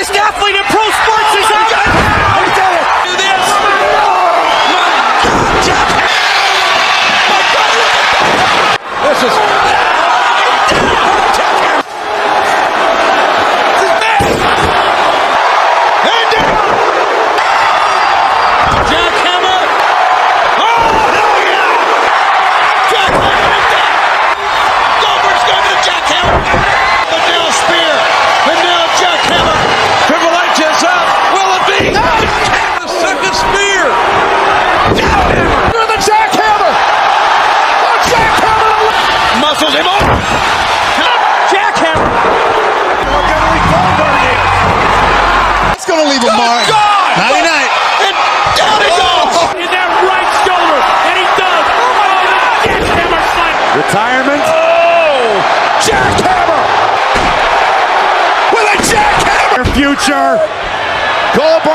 greatest athlete in pro sports is out. He did it. Do this. This is... Jackhammer. Oh, hell yeah. Jackhammer is down. Goldberg's going to the jackhammer. The nail spear. The nail jackhammer. Triple H is up. Will it be? The second spear. Jackhammer. To the jackhammer. The jackhammer. Muscles him up. Jackhammer. Look how weak Goldberg is. It's going to leave a mark. God. Nighty-night. And down he goes. In that right shoulder, and he does. Jackhammer slam. Retirement. Oh. Jackhammer. With a jackhammer. Future. Goldberg.